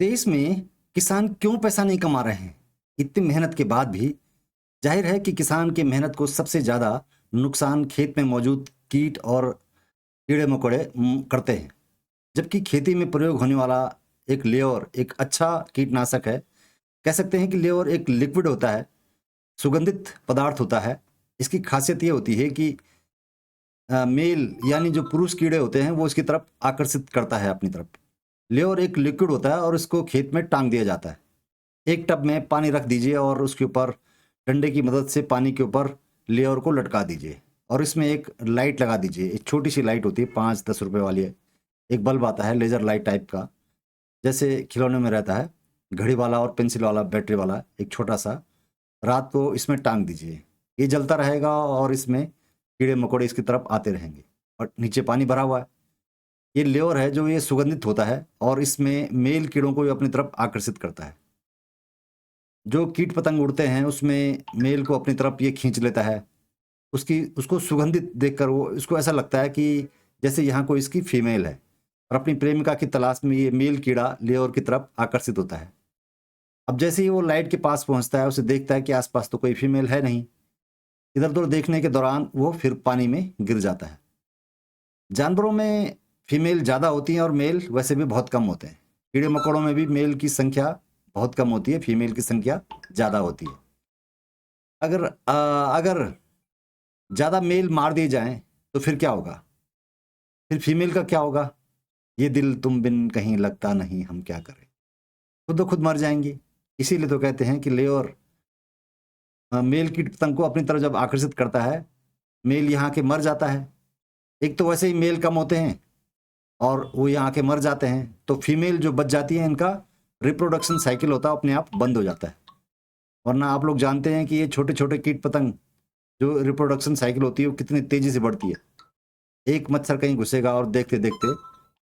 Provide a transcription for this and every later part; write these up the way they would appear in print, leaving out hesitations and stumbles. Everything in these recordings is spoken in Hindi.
देश में किसान क्यों पैसा नहीं कमा रहे हैं? इतनी मेहनत के बाद भी जाहिर है कि किसान की मेहनत को सबसे ज़्यादा नुकसान खेत में मौजूद कीट और कीड़े-मकोड़े करते हैं। जबकि खेती में प्रयोग होने वाला एक लेयोर एक अच्छा कीटनाशक है। कह सकते हैं कि लेयोर एक लिक्विड होता है, सुगंधित पदार्थ होता है। इसकी खासियत ये होती है कि मेल यानी जो पुरुष कीड़े होते हैं वो इसकी तरफ आकर्षित करता है अपनी तरफ। लेयोर एक लिक्विड होता है और इसको खेत में टांग दिया जाता है। एक टब में पानी रख दीजिए और उसके ऊपर डंडे की मदद से पानी के ऊपर लेयर को लटका दीजिए और इसमें एक लाइट लगा दीजिए। एक छोटी सी लाइट होती है, 5-10 रुपए वाली है। एक बल्ब आता है लेजर लाइट टाइप का, जैसे खिलौने में रहता है, घड़ी वाला और पेंसिल वाला बैटरी वाला एक छोटा सा। रात को इसमें टांग दीजिए, ये जलता रहेगा और इसमें कीड़े मकोड़े इसकी तरफ आते रहेंगे। और नीचे पानी भरा हुआ है। ये लेयर है जो ये सुगंधित होता है और इसमें मेल कीड़ों को ये अपनी तरफ आकर्षित करता है। जो कीट पतंग उड़ते हैं उसमें मेल को अपनी तरफ ये खींच लेता है। उसकी उसको सुगंधित देखकर वो इसको ऐसा लगता है कि जैसे यहाँ कोई इसकी फीमेल है और अपनी प्रेमिका की तलाश में ये मेल कीड़ा लेयर की तरफ आकर्षित होता है। अब जैसे ही वो लाइट के पास पहुँचता है, उसे देखता है कि आस-पास तो कोई फीमेल है नहीं। इधर-उधर देखने के दौरान वो फिर पानी में गिर जाता है। जानवरों में फीमेल ज़्यादा होती हैं और मेल वैसे भी बहुत कम होते हैं। कीड़े-मकोड़ों में भी मेल की संख्या बहुत कम होती है, फीमेल की संख्या ज़्यादा होती है। अगर ज़्यादा मेल मार दिए जाएँ, तो फिर क्या होगा? फिर फीमेल का क्या होगा? ये दिल तुम बिन कहीं लगता नहीं, हम क्या करें? खुद ब खुद मर जाएँगी। इसीलिए तो कहते हैं कि लेयर मेल कीट पतंग को अपनी तरफ जब आकर्षित करता है, मेल यहाँ आके मर जाता है। एक तो वैसे ही मेल कम होते हैं और वो यहाँ आके मर जाते हैं, तो फीमेल जो बच जाती हैं, इनका रिप्रोडक्शन साइकिल होता है, अपने आप बंद हो जाता है। वरना आप लोग जानते हैं कि ये छोटे-छोटे कीट पतंग जो रिप्रोडक्शन साइकिल होती है वो कितनी तेज़ी से बढ़ती है। एक मच्छर कहीं घुसेगा और देखते-देखते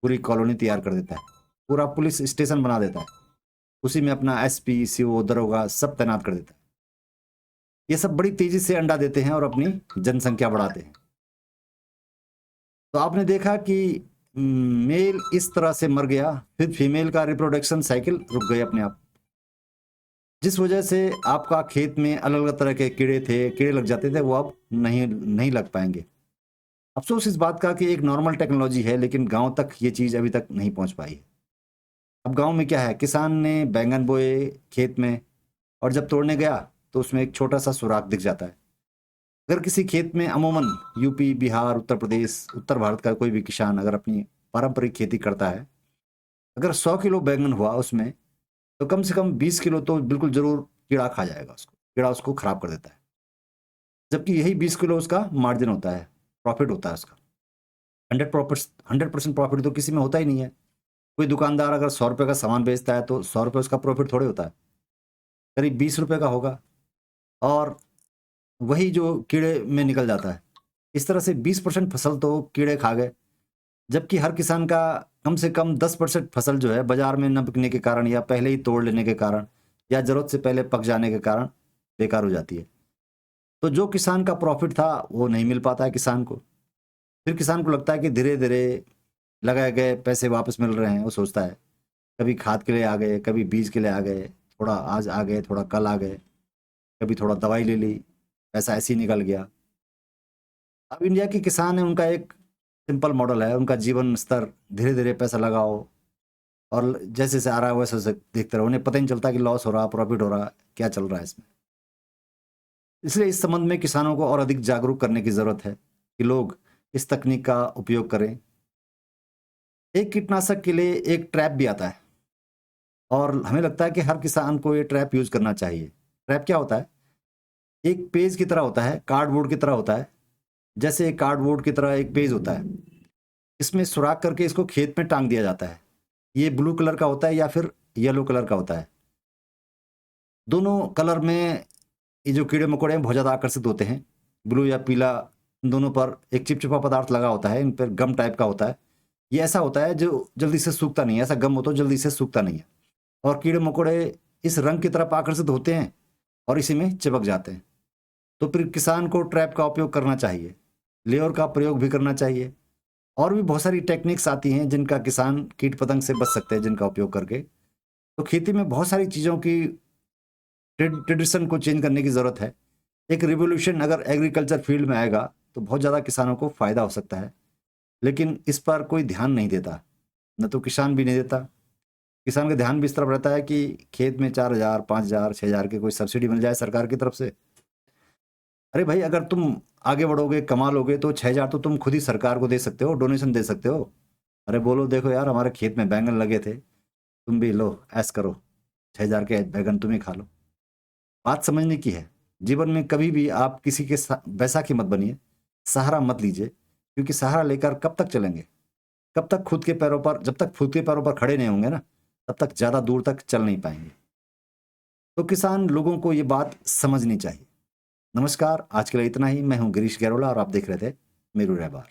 पूरी कॉलोनी तैयार कर देता है। पूरा पुलिस स्टेशन बना देता है। उसी में अपना एसपी, सीओ, दरोगा सब तैनात कर देता है। ये सब बड़ी तेज़ी से अंडा देते हैं और अपनी जनसंख्या बढ़ाते हैं। तो आपने देखा कि मेल इस तरह से मर गया, फिर फीमेल का रिप्रोडक्शन साइकिल रुक गई अपने आप। जिस वजह से आपका खेत में अलग-अलग तरह के कीड़े थे, कीड़े लग जाते थे, वो अब नहीं नहीं लग पाएँगे। अफ़सोस इस बात का कि एक नॉर्मल टेक्नोलॉजी है, लेकिन गाँव तक ये चीज़ अभी तक नहीं पहुँच पाई है। अब गाँव में क्या है, किसान ने बैंगन बोए खेत में और जब तोड़ने गया, तो उसमें एक छोटा-सा सुराख दिख जाता है। अगर किसी खेत में अमूमन यूपी, बिहार, उत्तर प्रदेश, उत्तर भारत का कोई भी किसान अगर अपनी पारंपरिक खेती करता है, अगर 100 किलो बैंगन हुआ उसमें, तो कम से कम 20 किलो तो बिल्कुल ज़रूर कीड़ा खा जाएगा उसको। कीड़ा उसको खराब कर देता है। जबकि यही 20 किलो उसका मार्जिन होता है, प्रॉफ़िट होता है उसका। 100% प्रॉफ़िट तो किसी में होता ही नहीं है। कोई दुकानदार अगर ₹100 का सामान बेचता है, तो ₹100 उसका प्रॉफ़िट थोड़े होता है। करीब ₹20 का होगा और वही जो कीड़े में निकल जाता है। इस तरह से 20% फसल तो कीड़े खा गए। जबकि हर किसान का कम से कम 10% फसल जो है बाज़ार में न बिकने के कारण या पहले ही तोड़ लेने के कारण या ज़रूरत से पहले पक जाने के कारण बेकार हो जाती है। तो जो किसान का प्रॉफ़िट था वो नहीं मिल पाता है किसान को। फिर किसान को लगता है कि धीरे-धीरे लगाए गए पैसे वापस मिल रहे हैं, वो सोचता है। कभी खाद के लिए आ गए, कभी बीज के लिए आ गए, थोड़ा आज आ गए, थोड़ा कल आ गए, कभी थोड़ा दवाई ले ली, पैसा ऐसे ही निकल गया। अब इंडिया के किसान हैं, उनका एक सिंपल मॉडल है, उनका जीवन स्तर धीरे-धीरे पैसा लगाओ और जैसे-जैसे आ रहा है वैसे-वैसे देखते रहो। उन्हें पता ही नहीं चलता कि लॉस हो रहा, प्रॉफ़िट हो रहा, क्या चल रहा है इसमें। इसलिए इस संबंध में किसानों को और अधिक जागरूक करने की ज़रूरत है कि लोग इस तकनीक का उपयोग करें। एक कीटनाशक के लिए एक ट्रैप भी आता है और हमें लगता है कि हर किसान को ये ट्रैप यूज़ करना चाहिए। ट्रैप क्या होता है? एक पेज की तरह होता है, कार्डबोर्ड की तरह होता है। जैसे कार्डबोर्ड की तरह एक पेज होता है। इसमें सुराख करके इसको खेत में टाँग दिया जाता है। ये ब्लू कलर का होता है या फिर येलो कलर का होता है। दोनों कलर में ये जो कीड़े-मकोड़े हैं बहुत ज़्यादा आकर्षित होते हैं। ब्लू या पीला, इन दोनों पर एक चिपचिपा पदार्थ लगा होता है, इन पर गम टाइप का होता है। ये ऐसा होता है जो जल्दी से सूखता नहीं है, ऐसा गम हो तो जल्दी से सूखता नहीं है। और कीड़े-मकोड़े इस रंग की तरफ आकर्षित होते हैं और इसी में चिपक जाते हैं। तो फिर किसान को ट्रैप का उपयोग करना चाहिए, लेयर का प्रयोग भी करना चाहिए। और भी बहुत सारी टेक्निक्स आती हैं जिनका किसान कीट-पतंग से बच सकते हैं, जिनका उपयोग करके। तो खेती में बहुत सारी चीज़ों की ट्रेडिशन को चेंज करने की ज़रूरत है। एक रिवॉल्यूशन अगर एग्रीकल्चर फील्ड में आएगा तो बहुत ज़्यादा किसानों को फ़ायदा हो सकता है, लेकिन इस पर कोई ध्यान नहीं देता, न तो किसान भी नहीं देता। किसान का ध्यान भी इस तरफ रहता है कि खेत में 4,000, 5,000, 6,000 की कोई सब्सिडी मिल जाए सरकार की तरफ से। अरे भाई, अगर तुम आगे बढ़ोगे, कमा लोगे तो 6,000 तो तुम खुद ही सरकार को दे सकते हो, डोनेशन दे सकते हो। अरे बोलो, देखो यार, हमारे खेत में बैंगन लगे थे, तुम भी लो, ऐश करो, 6,000 के बैगन तुम ही खा लो। बात समझने की है। जीवन में कभी भी आप किसी के बैसाखी मत बनिए, सहारा मत लीजिए, क्योंकि सहारा लेकर कब तक चलेंगे? कब तक खुद के पैरों पर, जब तक खुद के पैरों पर खड़े नहीं होंगे ना, तब तक ज़्यादा दूर तक चल नहीं पाएंगे। तो किसान लोगों को ये बात समझनी चाहिए। नमस्कार, आज के लिए इतना ही। मैं हूं गिरीश गैरोला और आप देख रहे थे मेरू रहबार।